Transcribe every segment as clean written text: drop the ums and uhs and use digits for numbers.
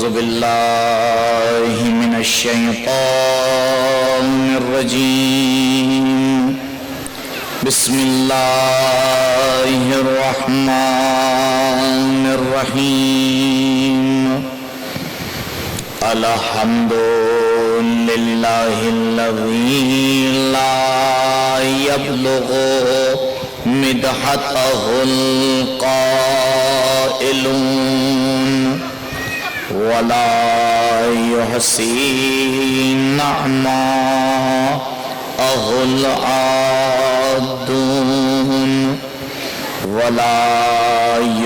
أعوذ بالله من الشيطان الرجيم. بسم الله الرحمن الرحيم. الحمد لله الذي لا يبلغ مدحته القائلون ولا يحصي نعماءه العادون ولا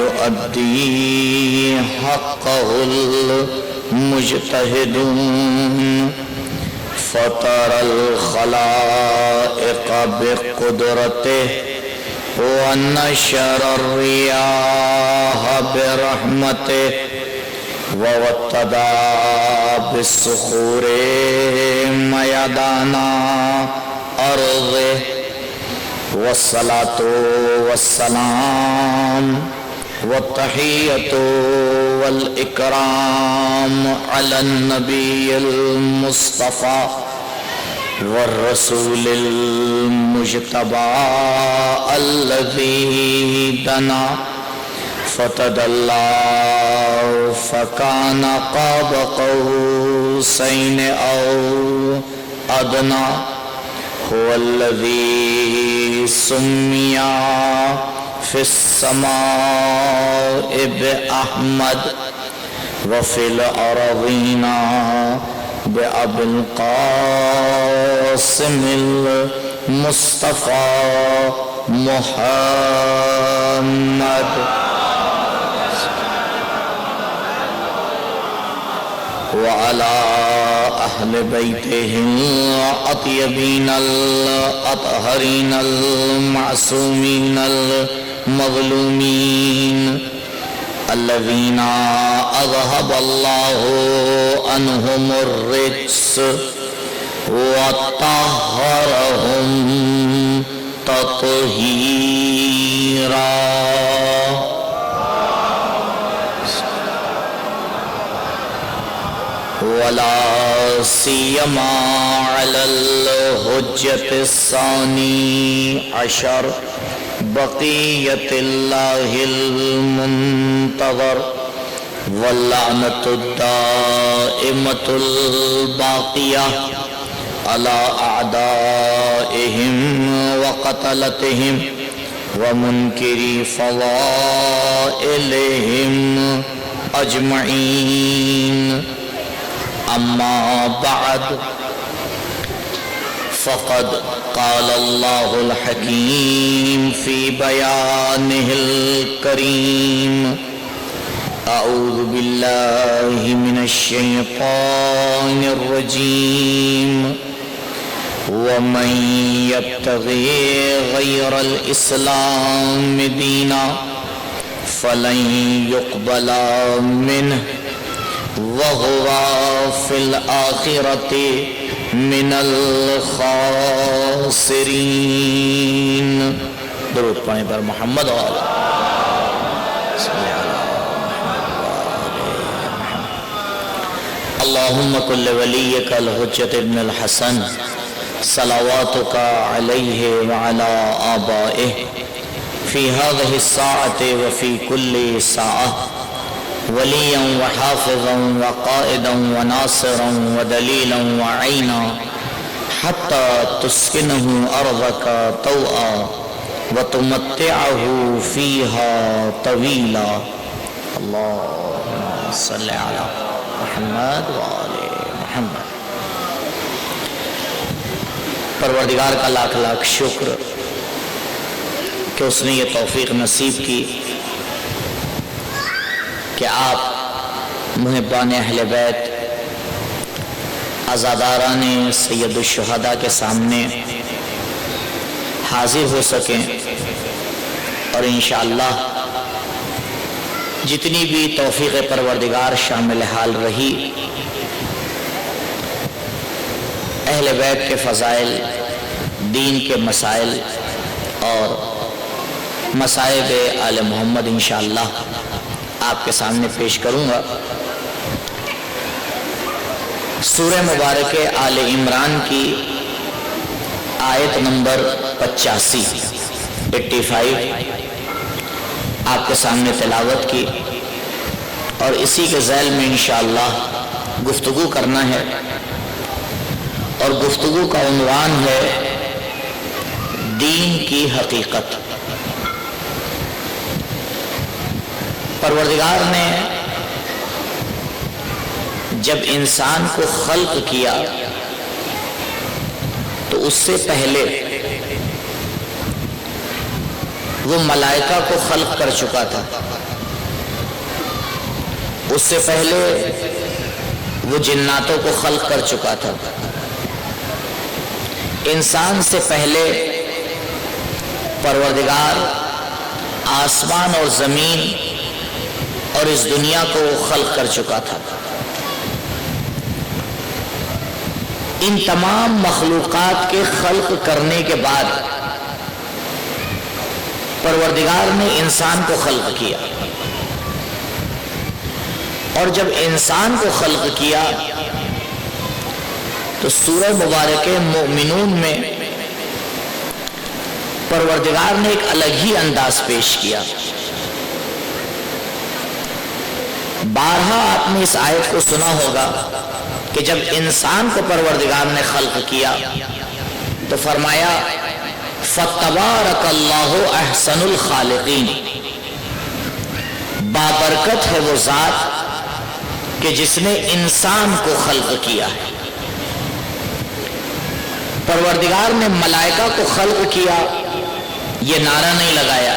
يؤدي حقه المجتهدون. فطر الخلائق بقدرته ونشر الرياح برحمته ووطدا بالصخور ميدان أرضه. والصلاة والسلام والتحية والإكرام على النبي المصطفى والرسول المجتبى الذي دنا فتدلى فكان قاب قوسين أو أدنى. هو الذي سمي في السماء بأحمد وفي الأرضين بأبي القاسم المصطفى محمد وعلى أهل بيته الأطيبين الأطهرين المعصومين المظلومين الذين أذهب الله عنهم الرجس وطهرهم تطهيرا. ولا سيما على الحجة الثاني عشر بقية الله المنتظر واللعنة الدائمة الباقية على أعدائهم وقتلتهم ومنكري فضائلهم أجمعين. أما بعد فقد قال الله الحكيم في بيانه الكريم. أعوذ بالله من الشيطان الرجيم. ومن يبتغي غير الإسلام دينا فلن يقبل منه وهو في الآخرة من الخاسرين. درود پائیں پر محمد وآلہ اللهم كل وليك الحجة ابن الحسن صلواتك عليه وعلى آبائه في هذه الساعة وفي كل ساعة وليا وحافظا وقائدا وناصرا ودليلا وعينا حتى تسكنه أرضك طوعا وتمتعه فيها طويلا. اللهم صل على محمد وآل محمد. پروردگار کا لاکھ لاکھ شکر کہ اس نے یہ توفیق نصیب کی کہ آپ محبان اہل بیت عزاداران سید الشہداء کے سامنے حاضر ہو سکیں اور انشاءاللہ جتنی بھی توفیق پروردگار شامل حال رہی اہل بیت کے فضائل، دین کے مسائل اور مصائب آل محمد انشاءاللہ آپ کے سامنے پیش کروں گا. سورہ مبارک آل عمران کی آیت نمبر 85 آپ کے سامنے تلاوت کی، اور اسی کے ذیل میں انشاءاللہ گفتگو کرنا ہے، اور گفتگو کا عنوان ہے دین کی حقیقت۔ پروردگار نے جب انسان کو خلق کیا تو اس سے پہلے وہ ملائکہ کو خلق کر چکا تھا، اس سے پہلے وہ جناتوں کو خلق کر چکا تھا، انسان سے پہلے پروردگار آسمان اور زمین اور اس دنیا کو خلق کر چکا تھا۔ ان تمام مخلوقات کے خلق کرنے کے بعد پروردگار نے انسان کو خلق کیا، اور جب انسان کو خلق کیا تو سورہ مبارک مومنون میں پروردگار نے ایک الگ ہی انداز پیش کیا۔ بارہا آپ نے اس آیت کو سنا ہوگا کہ جب انسان کو پروردگار نے خلق کیا تو فرمایا فَتَبَارَكَ اللَّهُ أَحْسَنُ الْخَالِقِينَ، بابرکت ہے وہ ذات کہ جس نے انسان کو خلق کیا ہے۔ پروردگار نے ملائکہ کو خلق کیا، یہ نعرہ نہیں لگایا،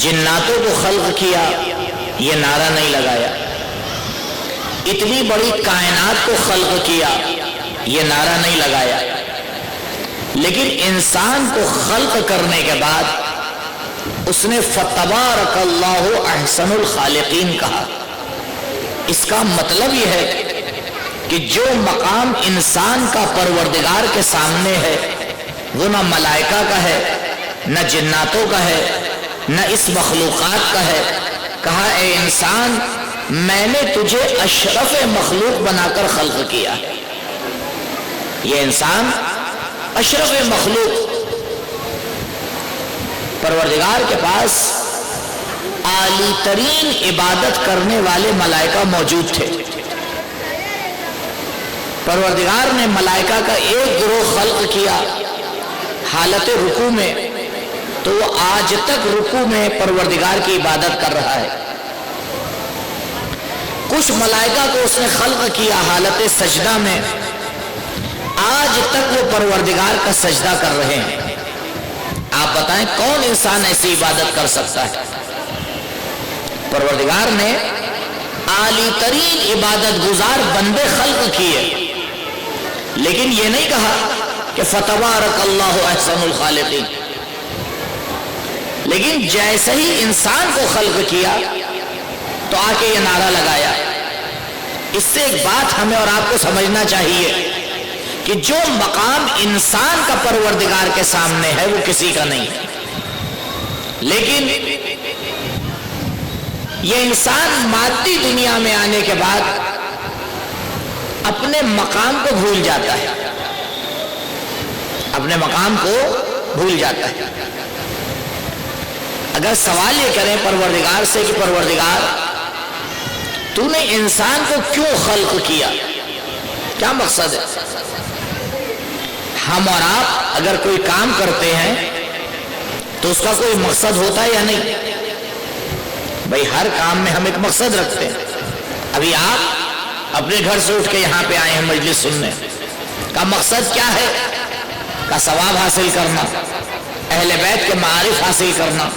جناتوں کو خلق کیا، یہ نعرہ نہیں لگایا، اتنی بڑی کائنات کو خلق کیا، یہ نعرہ نہیں لگایا، لیکن انسان کو خلق کرنے کے بعد اس نے فَتَبَارَكَ اللَّهُ أَحْسَنُ الْخَالِقِينَ کہا۔ اس کا مطلب یہ ہے کہ جو مقام انسان کا پروردگار کے سامنے ہے وہ نہ ملائکہ کا ہے، نہ جناتوں کا ہے، نہ اس مخلوقات کا ہے۔ کہا اے انسان، میں نے تجھے اشرف مخلوق بنا کر خلق کیا ہے۔ یہ انسان اشرف مخلوق، پروردگار کے پاس اعلی ترین عبادت کرنے والے ملائکہ موجود تھے۔ پروردگار نے ملائکہ کا ایک گروہ خلق کیا حالت رکوع میں، تو وہ آج تک رکوع میں پروردگار کی عبادت کر رہا ہے۔ کچھ ملائکہ کو اس نے خلق کیا حالت سجدہ میں، آج تک وہ پروردگار کا سجدہ کر رہے ہیں۔ آپ بتائیں کون انسان ایسی عبادت کر سکتا ہے؟ پروردگار نے اعلی ترین عبادت گزار بندے خلق کیے، لیکن یہ نہیں کہا کہ فَتَبَارَكَ اللَّهُ أَحْسَنُ الْخَالِقِينَ، لیکن جیسے ہی انسان کو خلق کیا تو آ کے یہ نعرہ لگایا۔ اس سے ایک بات ہمیں اور آپ کو سمجھنا چاہیے کہ جو مقام انسان کا پروردگار کے سامنے ہے وہ کسی کا نہیں، لیکن یہ انسان مادی دنیا میں آنے کے بعد اپنے مقام کو بھول جاتا ہے، اپنے مقام کو بھول جاتا ہے۔ اگر سوال یہ کریں پروردگار سے کہ پروردگار تو نے انسان کو کیوں خلق کیا، کیا مقصد ہے؟ ہم اور آپ اگر کوئی کام کرتے ہیں تو اس کا کوئی مقصد ہوتا ہے یا نہیں؟ بھئی ہر کام میں ہم ایک مقصد رکھتے ہیں۔ ابھی آپ اپنے گھر سے اٹھ کے یہاں پہ آئے ہیں مجلس سننے کا مقصد کیا ہے؟ کا ثواب حاصل کرنا، اہل بیت کے معارف حاصل کرنا۔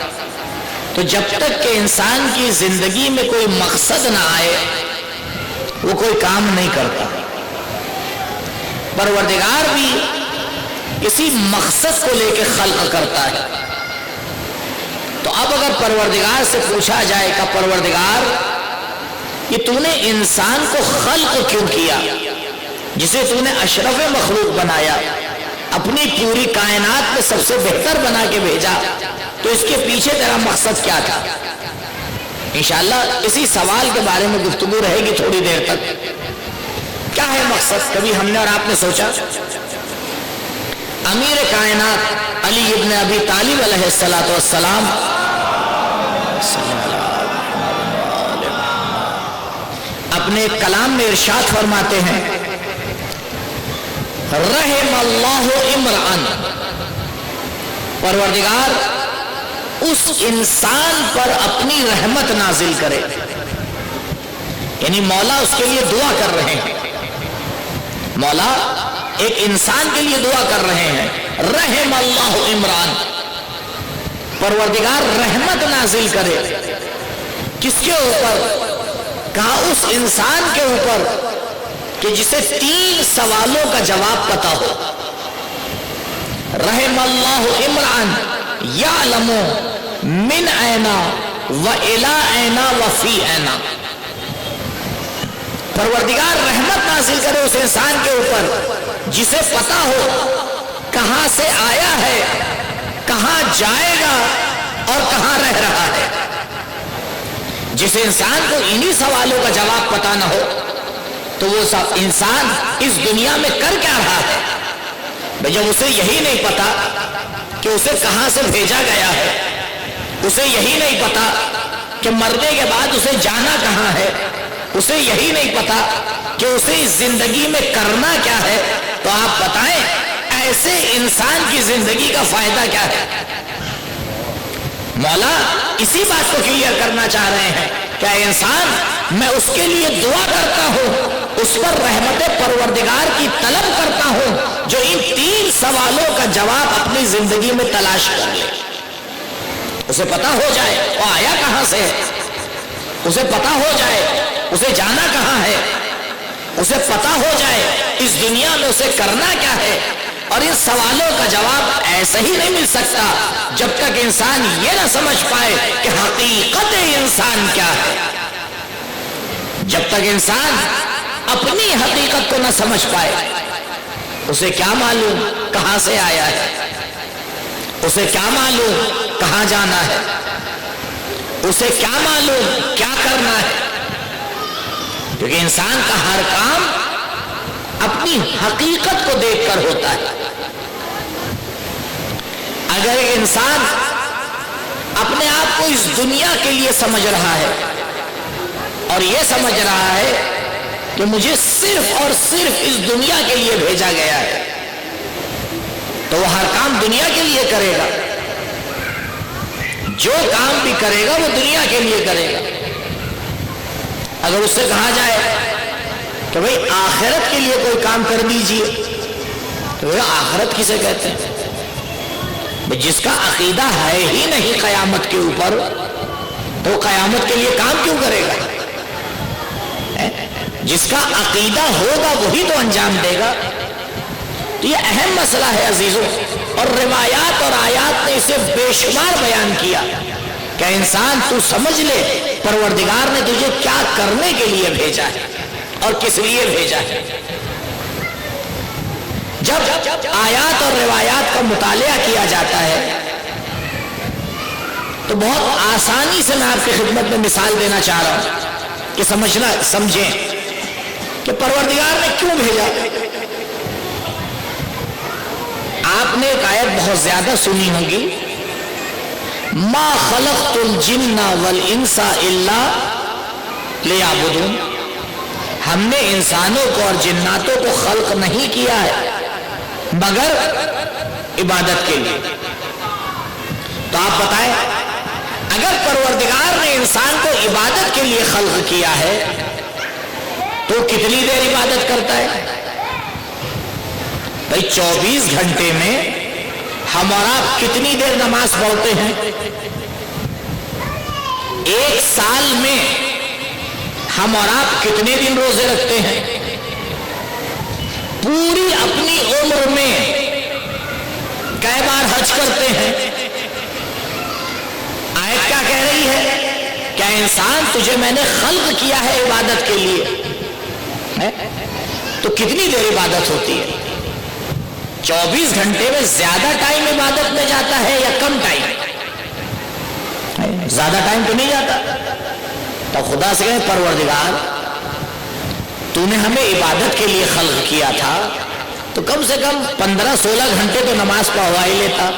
تو جب تک کہ انسان کی زندگی میں کوئی مقصد نہ آئے وہ کوئی کام نہیں کرتا۔ پروردگار بھی کسی مقصد کو لے کے خلق کرتا ہے۔ تو اب اگر پروردگار سے پوچھا جائے کہ پروردگار کہ تو نے انسان کو خلق کیوں کیا، جسے تو نے اشرف مخلوق بنایا، اپنی پوری کائنات میں سب سے بہتر بنا کے بھیجا، تو اس کے پیچھے تیرا مقصد کیا تھا؟ انشاءاللہ اسی سوال کے بارے میں گفتگو رہے گی تھوڑی دیر تک۔ کیا ہے مقصد؟ کبھی ہم نے اور آپ نے سوچا؟ امیر کائنات علی ابن ابی طالب علیہ السلام اپنے کلام میں ارشاد فرماتے ہیں رحم اللہ امرأن، پروردگار اس انسان پر اپنی رحمت نازل کرے، یعنی مولا اس کے لیے دعا کر رہے ہیں، مولا ایک انسان کے لیے دعا کر رہے ہیں، رحم اللہ عمران، پروردگار رحمت نازل کرے کس کے اوپر؟ کہا اس انسان کے اوپر کہ جسے 3 سوالوں کا جواب پتا ہو۔ رحم اللہ عمران یعلم من اینا و الی اینا و فی اینا، پروردگار رحمت نازل کرے اس انسان کے اوپر جسے پتا ہو کہاں سے آیا ہے، کہاں جائے گا اور کہاں رہ رہا ہے۔ جس انسان کو انہی سوالوں کا جواب پتا نہ ہو تو وہ انسان اس دنیا میں کر کیا رہا ہے؟ جب اسے یہی نہیں پتا کہ اسے کہاں سے بھیجا گیا ہے، اسے یہی نہیں پتا کہ مرنے کے بعد اسے جانا کہاں ہے، اسے یہی نہیں پتا کہ اسے اس زندگی میں کرنا کیا ہے، تو آپ بتائیں ایسے انسان کی زندگی کا فائدہ کیا ہے؟ مولا اسی بات کو کلیئر کرنا چاہ رہے ہیں کہ انسان میں اس کے لیے دعا کرتا ہوں، اس پر رحمت پروردگار کی طلب کرتا ہوں جو ان 3 سوالوں کا جواب اپنی زندگی میں تلاش کر لے، اسے پتا ہو جائے وہ آیا کہاں سے ہے، اسے پتا ہو جائے اسے جانا کہاں ہے، اسے پتا ہو جائے اس دنیا میں اسے کرنا کیا ہے۔ اور ان سوالوں کا جواب ایسا ہی نہیں مل سکتا جب تک انسان یہ نہ سمجھ پائے کہ حقیقت انسان کیا ہے۔ جب تک انسان اپنی حقیقت کو نہ سمجھ پائے، اسے کیا معلوم کہاں سے آیا ہے، اسے کیا معلوم کہاں جانا ہے، اسے کیا معلوم کیا کرنا ہے، کیونکہ انسان کا ہر کام اپنی حقیقت کو دیکھ کر ہوتا ہے۔ اگر انسان اپنے آپ کو اس دنیا کے لیے سمجھ رہا ہے اور یہ سمجھ رہا ہے کہ مجھے صرف اور صرف اس دنیا کے لیے بھیجا گیا ہے، تو وہ ہر کام دنیا کے لیے کرے گا، جو کام بھی کرے گا وہ دنیا کے لیے کرے گا۔ اگر اس سے کہا جائے کہ بھئی آخرت کے لیے کوئی کام کر دیجئے، تو وہ آخرت کسے کہتے ہیں؟ جس کا عقیدہ ہے ہی نہیں قیامت کے اوپر، تو قیامت کے لیے کام کیوں کرے گا؟ جس کا عقیدہ ہوگا وہی تو انجام دے گا۔ تو یہ اہم مسئلہ ہے عزیزوں، اور روایات اور آیات نے اسے بے شمار بیان کیا کہ انسان تو سمجھ لے پروردگار نے تجھے کیا کرنے کے لیے بھیجا ہے اور کس لیے بھیجا ہے۔ جب آیات اور روایات کا مطالعہ کیا جاتا ہے تو بہت آسانی سے میں آپ کی خدمت میں مثال دینا چاہ رہا ہوں کہ سمجھیں کہ پروردگار نے کیوں بھیجا۔ آپ نے ایک آیت بہت زیادہ سنی ہوگی، ما خلقت الجن والانس الا لیعبدون، ہم نے انسانوں کو اور جناتوں کو خلق نہیں کیا ہے مگر عبادت کے لیے۔ تو آپ بتائیں اگر پروردگار نے انسان کو عبادت کے لیے خلق کیا ہے تو کتنی دیر عبادت کرتا ہے؟ بھائی 24 گھنٹے میں ہم اور آپ کتنی دیر نماز پڑھتے ہیں؟ 1 سال میں ہم اور آپ کتنے دن روزے رکھتے ہیں؟ پوری اپنی عمر میں کئی بار حج کرتے ہیں؟ آیت کیا کہہ رہی ہے؟ کیا انسان تجھے میں نے خلق کیا ہے عبادت کے لیے، تو کتنی دیر عبادت ہوتی ہے؟ 24 گھنٹے میں زیادہ ٹائم عبادت میں جاتا ہے یا کم ٹائم؟ زیادہ ٹائم تو نہیں جاتا۔ تو خدا سے کہیں پروردگار تو نے ہمیں عبادت کے لیے خلق کیا تھا تو کم سے کم 15-16 گھنٹے تو نماز پڑھوا ہی لیتا.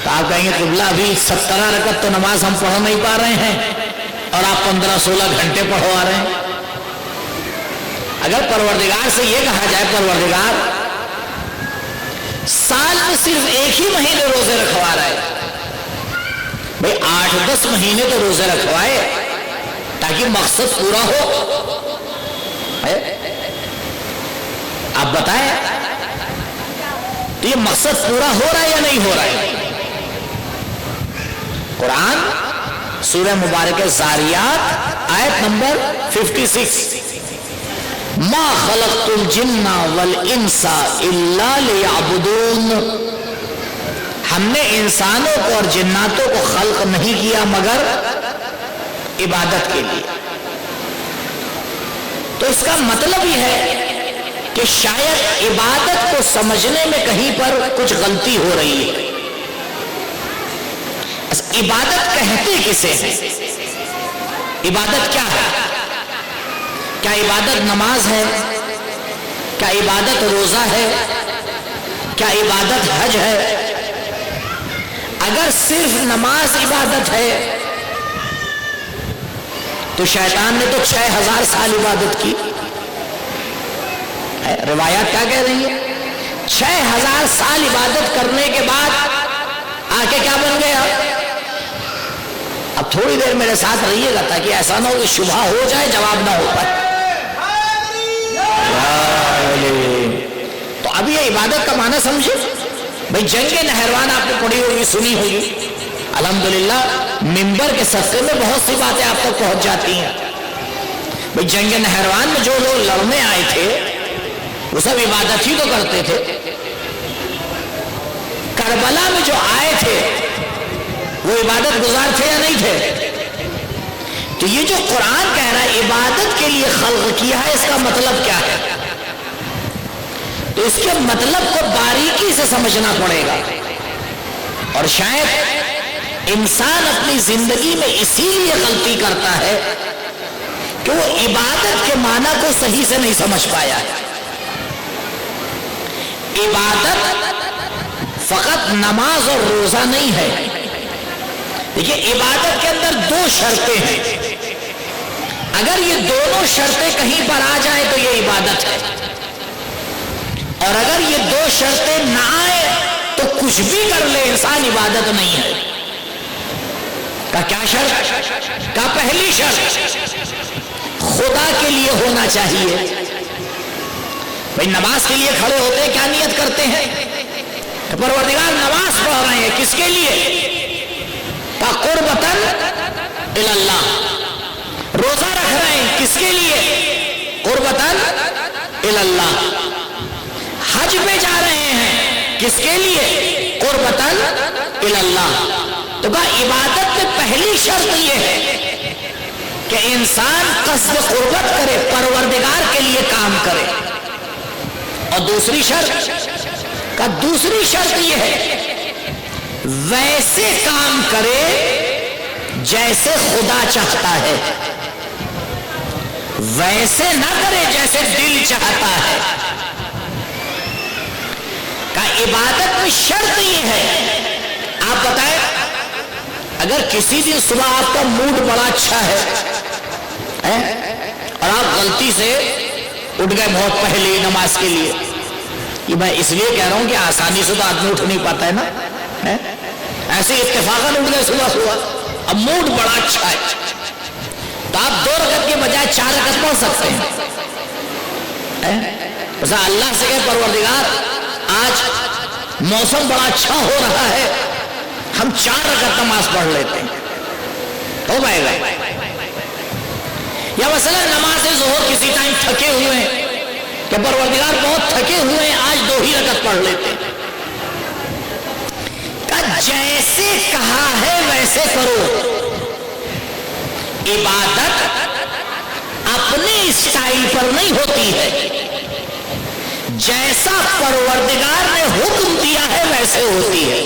تو آپ کہیں گے قبلہ ابھی 17 رکعت تو نماز ہم پڑھ نہیں پا رہے ہیں اور آپ 15-16 گھنٹے پڑھوا رہے ہیں. اگر پروردگار سے یہ کہا جائے پروردگار سال میں صرف ایک ہی مہینے روزے رکھوا رہا ہے، بھئی 8-10 مہینے تو روزے رکھوائے تاکہ مقصد پورا ہو. آپ بتائیں تو یہ مقصد پورا ہو رہا ہے یا نہیں ہو رہا ہے؟ قرآن سورہ مبارکہ زاریات آیت نمبر 56 ما خلقت الجن والانس الا لیعبدون. ہم نے انسانوں کو اور جناتوں کو خلق نہیں کیا مگر عبادت کے لیے. تو اس کا مطلب یہ ہے کہ شاید عبادت کو سمجھنے میں کہیں پر کچھ غلطی ہو رہی ہے. عبادت کہتے کسے ہیں؟ عبادت کیا ہے؟ کیا عبادت نماز ہے؟ کیا عبادت روزہ ہے؟ کیا عبادت حج ہے؟ اگر صرف نماز عبادت ہے تو شیطان نے تو 6000 سال عبادت کی. روایات کیا کہہ رہی ہے؟ 6000 سال عبادت کرنے کے بعد آ کے کیا بن گیا؟ اب تھوڑی دیر میرے ساتھ رہیے گا تاکہ ایسا نہ ہو کہ شبہ ہو جائے جواب نہ ہو پائے. تو اب یہ عبادت کا معنی سمجھے. بھئی جنگ نہروان آپ نے پڑھی ہوگی، سنی ہوگی. الحمدللہ منبر کے صدقے میں بہت سی باتیں آپ تک پہنچ جاتی ہیں. بھئی جنگ نہروان میں جو لوگ لڑنے آئے تھے وہ سب عبادت ہی تو کرتے تھے. کربلا میں جو آئے تھے وہ عبادت گزار تھے یا نہیں تھے؟ تو یہ جو قرآن کہہ رہا ہے عبادت کے لیے خلق کیا ہے، اس کا مطلب کیا ہے؟ تو اس کے مطلب کو باریکی سے سمجھنا پڑے گا. اور شاید انسان اپنی زندگی میں اسی لیے غلطی کرتا ہے کہ وہ عبادت کے معنی کو صحیح سے نہیں سمجھ پایا ہے. عبادت فقط نماز اور روزہ نہیں ہے. دیکھیے عبادت کے اندر 2 شرطیں ہیں. اگر یہ دونوں شرطیں کہیں پر آ جائیں تو یہ عبادت ہے، اور اگر یہ 2 شرطیں نہ آئے تو کچھ بھی کر لے انسان عبادت نہیں ہے. کا کیا شرط؟ کا پہلی شرط خدا کے لیے ہونا چاہیے. بھئی نماز کے لیے کھڑے ہوتے ہیں، کیا نیت کرتے ہیں؟ پروردگار نماز پڑھ رہے ہیں کس کے لیے؟ قربتاً الی اللہ. روزہ رکھ رہے ہیں کس کے لیے؟ قربتاً الی اللہ. حج پہ جا رہے ہیں کس کے لیے؟ قربتاً الی اللہ. تو کہا عبادت میں پہلی شرط یہ ہے کہ انسان قصد قربت کرے، پروردگار کے لیے کام کرے. اور دوسری شرط یہ ہے ویسے کام کرے جیسے خدا چاہتا ہے، ویسے نہ کرے جیسے دل چاہتا ہے. کہ عبادت میں شرط یہ ہے. آپ بتائیں اگر کسی دن صبح آپ کا موڈ بڑا اچھا ہے اور آپ غلطی سے اٹھ گئے بہت پہلے نماز کے لیے، یہ میں اس لیے کہہ رہا ہوں کہ آسانی سے تو آدمی اٹھ نہیں پاتا ہے نا، ایسے اتفاقاً اٹھ گئے صبح، اب موڈ بڑا اچھا ہے تو آپ 2 رکعت کے بجائے 4 رکعت پڑھ سکتے ہیں. ایسا اللہ سے کہ پروردگار آج موسم بڑا اچھا ہو رہا ہے، ہم 4 رکعت نماز پڑھ لیتے ہیں، ہو پائے گا. یا مثلا نماز ظہر کسی ٹائم تھکے ہوئے ہیں کہ پروردگار بہت تھکے ہوئے ہیں، آج 2 ہی رکعت پڑھ لیتے ہیں. جیسے کہا ہے ویسے کرو. عبادت اپنے اسٹائل پر نہیں ہوتی ہے، جیسا پروردگار نے حکم دیا ہے ویسے ہوتی ہے.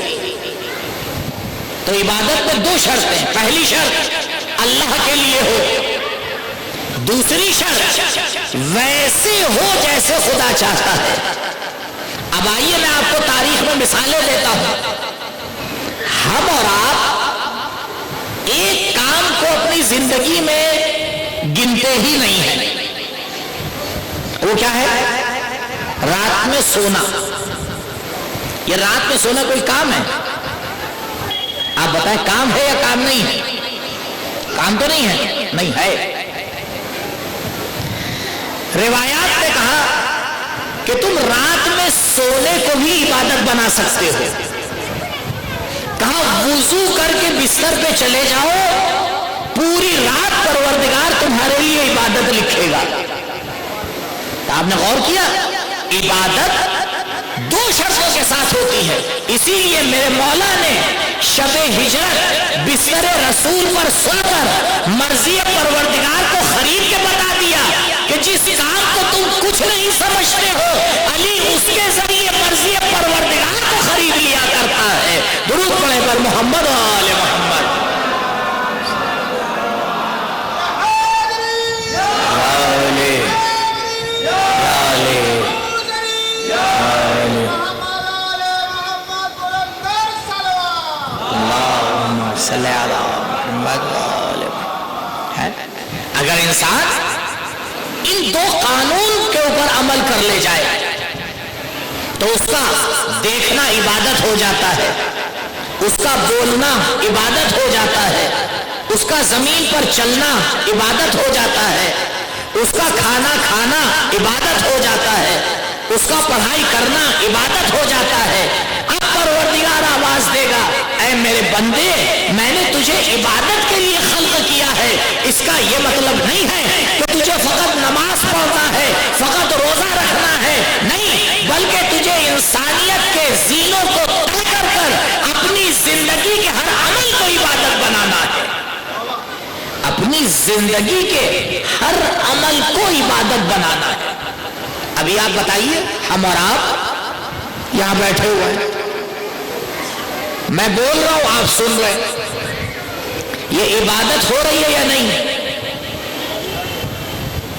تو عبادت میں 2 شرطیں. پہلی شرط اللہ کے لیے ہو، دوسری شرط ویسے ہو جیسے خدا چاہتا ہے. اب آئیے میں آپ کو تاریخ میں مثالیں دیتا ہوں. ہم اور آپ ایک کام کو اپنی زندگی میں گنتے ہی نہیں ہیں. وہ کیا ہے؟ رات میں سونا. یہ رات میں سونا کوئی کام ہے؟ آپ بتائیں کام ہے یا کام نہیں ہے؟ کام تو نہیں ہے. نہیں ہے. روایات نے کہا کہ تم رات میں سونے کو بھی عبادت بنا سکتے ہو. کہا وضو کر کے بستر پہ چلے جاؤ, پوری رات پروردگار تمہارے لیے عبادت لکھے گا. آپ نے غور کیا؟ عبادت دو شرطوں کے ساتھ ہوتی ہے. اسی لیے میرے مولا نے شب ہجرت بستر رسول پر سو کر مرضی پروردگار کو خرید کے بتا دیا کہ جس کام کو تم کچھ نہیں سمجھتے ہو, علی اس کے ذریعے مرضی پروردگار کو خرید لیا کرتا ہے. درود پڑھے پر محمد و آل محمد. اگر انسان ان دو قانون کے اوپر عمل کر لے جائے تو اس کا دیکھنا عبادت ہو جاتا ہے, اس کا بولنا عبادت ہو جاتا ہے, اس کا زمین پر چلنا عبادت ہو جاتا ہے, اس کا کھانا کھانا عبادت ہو جاتا ہے, اس کا پڑھائی کرنا عبادت ہو جاتا ہے. اب پروردگار آواز دے گا, اے میرے بندے, میں نے تجھے عبادت کے لیے خلق کیا ہے. اس کا یہ مطلب نہیں ہے کہ تجھے فقط نماز پڑھنا ہے, فقط روزہ رکھنا ہے. نہیں, بلکہ تجھے انسانیت کے زینوں کو طے کر اپنی زندگی کے ہر عمل کو عبادت بنانا ہے. اپنی زندگی کے ہر عمل کو عبادت بنانا ہے. ابھی آپ بتائیے, ہم اور آپ یہاں بیٹھے ہوئے ہیں, میں بول رہا ہوں, آپ سن رہے ہیں, یہ عبادت ہو رہی ہے یا نہیں؟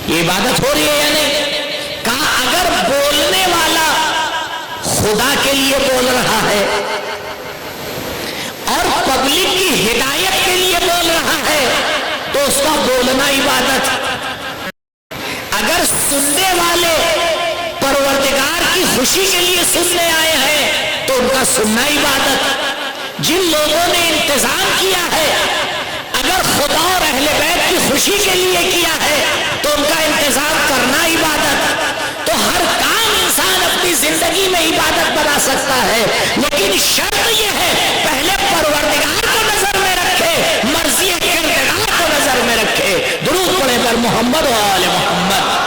یہ عبادت ہو رہی ہے یا نہیں؟ کہا اگر بولنے والا خدا کے لیے بول رہا ہے اور پبلک کی ہدایت کے لیے بول رہا ہے تو اس کا بولنا عبادت. اگر سننے والے پروردگار کی خوشی کے لیے سننے آئے ہیں تو ان کا سننا عبادت. جن لوگوں نے انتظام کیا ہے اگر خدا اور اہل بیت کی خوشی کے لیے کیا ہے تو ان کا انتظام کرنا عبادت. تو ہر کام انسان اپنی زندگی میں عبادت بنا سکتا ہے, لیکن شرط یہ ہے پہلے پروردگار کو نظر میں رکھے, مرضی کردگار کو نظر میں رکھے. درود پڑھے پر محمد و آل محمد.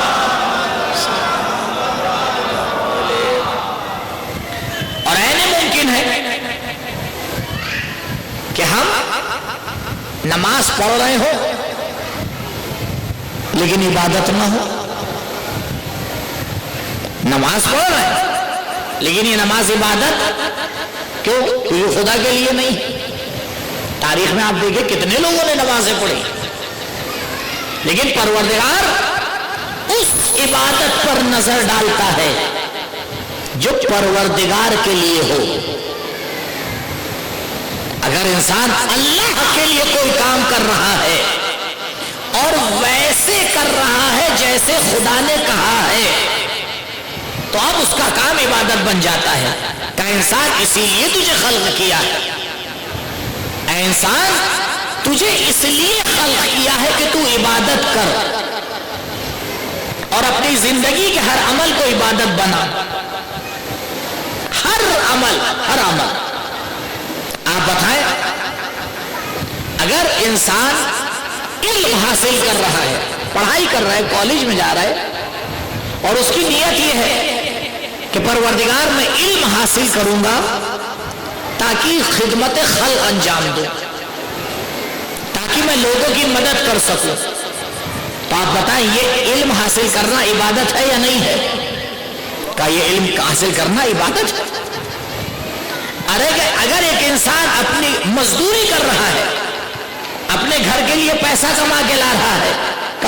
اور ایسے ممکن ہے کہ ہم نماز پڑھ رہے ہو لیکن عبادت نہ ہو. نماز پڑھ رہے ہیں لیکن یہ نماز عبادت کیوں؟ کیونکہ خدا کے لیے نہیں. تاریخ میں آپ دیکھیں کتنے لوگوں نے نمازیں پڑھی, لیکن پروردگار اس عبادت پر نظر ڈالتا ہے جو پروردگار کے لیے ہو. اگر انسان اللہ کے لیے کوئی کام کر رہا ہے اور ویسے کر رہا ہے جیسے خدا نے کہا ہے تو اب اس کا کام عبادت بن جاتا ہے. کہ انسان اسی لیے تجھے خلق کیا ہے, اے انسان تجھے اس لیے خلق کیا ہے کہ تو عبادت کر اور اپنی زندگی کے ہر عمل کو عبادت بنا. ہر عمل, ہر عمل. آپ بتائیں اگر انسان علم حاصل کر رہا ہے, پڑھائی کر رہا ہے, کالج میں جا رہا ہے اور اس کی نیت یہ ہے کہ پروردگار میں علم حاصل کروں گا تاکہ خدمت خلق انجام دوں, تاکہ میں لوگوں کی مدد کر سکوں, تو آپ بتائیں یہ علم حاصل کرنا عبادت ہے یا نہیں ہے؟ کیا یہ علم حاصل کرنا عبادت ہے؟ ارے اگر ایک انسان اپنی مزدوری کر رہا ہے, اپنے گھر کے لیے پیسہ کما کے لا رہا ہے, کہ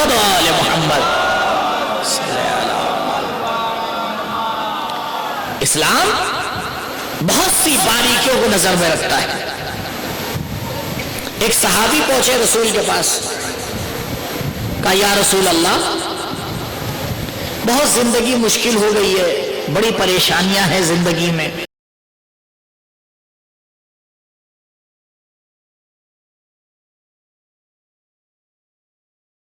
محمد و آل محمد۔ اسلام بہت سی باریکیوں کو نظر میں رکھتا ہے۔ ایک صحابی پہنچے رسول کے پاس، کہا یا رسول اللہ بہت زندگی مشکل ہو گئی ہے، بڑی پریشانیاں ہیں زندگی میں،